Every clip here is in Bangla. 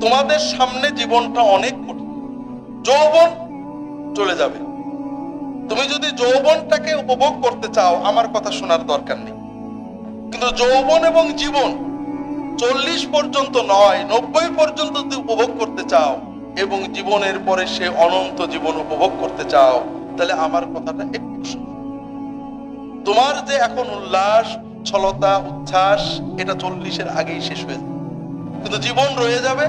তোমাদের সামনে জীবনটা অনেক কঠিন, যৌবন চলে যাবে। তুমি যদি যৌবনটাকে উপভোগ করতে চাও, আমার কথা শোনার দরকার নেই। কিন্তু যৌবন এবং জীবন 40 পর্যন্ত নয়, 90 পর্যন্ত যদি উপভোগ করতে চাও এবং জীবনের পরে সে অনন্ত জীবন উপভোগ করতে চাও, তাহলে আমার কথাটা একটু শোনো। তোমার যে এখন উল্লাস, ছলতা, উচ্ছ্বাস, এটা 40-এর আগেই শেষ হয়ে যাবে। কিন্তু জীবন রয়ে যাবে,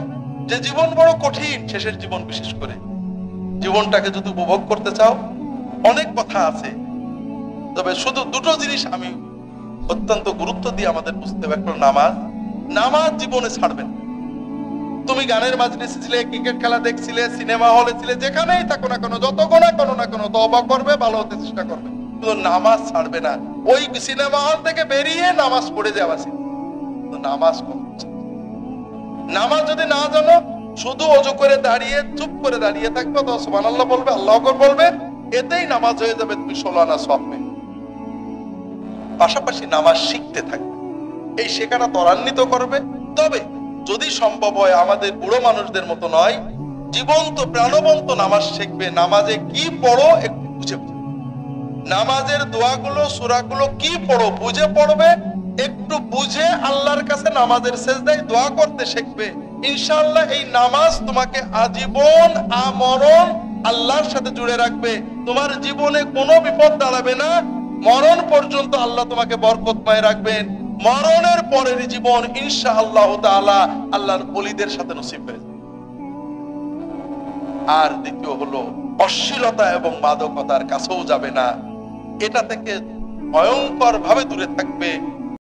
যে জীবন বড় কঠিন, শেষের জীবন বিশেষ করে। জীবনটাকে যদি উপভোগ করতে চাও, অনেক কথা আছে, তবে শুধু দুটো জিনিস আমি অত্যন্ত গুরুত্ব দিয়ে আমাদের বুঝতে হবে। একটা নামাজ। নামাজ জীবনে ছাড়বেন। তুমি গানের মাজলিসে ছিলে, ক্রিকেট খেলা দেখছিলে, সিনেমা হলে ছিলে, যেখানেই থাকো না কেন, যত গোনা করো না কেন, তওবা করবে, ভালো হতে চেষ্টা করবে, কিন্তু নামাজ ছাড়বে না। ওই সিনেমা হল থেকে বেরিয়ে নামাজ পড়ে যাওয়া ছিল, নামাজ করছে। নামাজ যদি না জানো, শুধু ওযু করে দাঁড়িয়ে চুপ করে দাঁড়িয়ে থাকবে, তো সুবহানাল্লাহ বলবে, আল্লাহু আকবার বলবে, এতেই নামাজ হয়ে যাবে, তুমি 16 আনা সওয়াব পেয়ে। পাশাপাশি নামাজ শিখতে থাকবে, এই শেখাটা ত্বরান্বিত করবে। তবে যদি সম্ভব হয়, আমাদের বুড়ো মানুষদের মতো নয়, জীবন্ত প্রাণবন্ত নামাজ শিখবে। নামাজে কি পড়ো একটু বুঝে, নামাজের দোয়াগুলো, সূরাগুলো কি পড়ো বুঝে পড়বে, একটু বুঝে আল্লাহর কাছে নামাজের সেজদায় দোয়া করতে শিখবে। ইনশাআল্লাহ এই নামাজ তোমাকে আজীবন আমরণ আল্লাহর সাথে জুড়ে রাখবে। তোমার জীবনে কোনো বিপদ দাঁড়াবে না, মরণ পর্যন্ত আল্লাহ তোমাকে বরকতময় রাখবেন। মরণের পরের জীবন ইনশাআল্লাহ তাআলা আল্লাহর ওলিদের সাথে নসিব হয়ে যাবে। আর দ্বিতীয় হলো, অশ্লীলতা এবং মাদকতার কাছেও যাবে না, এটা থেকে ভয়ঙ্কর ভাবে দূরে থাকবে।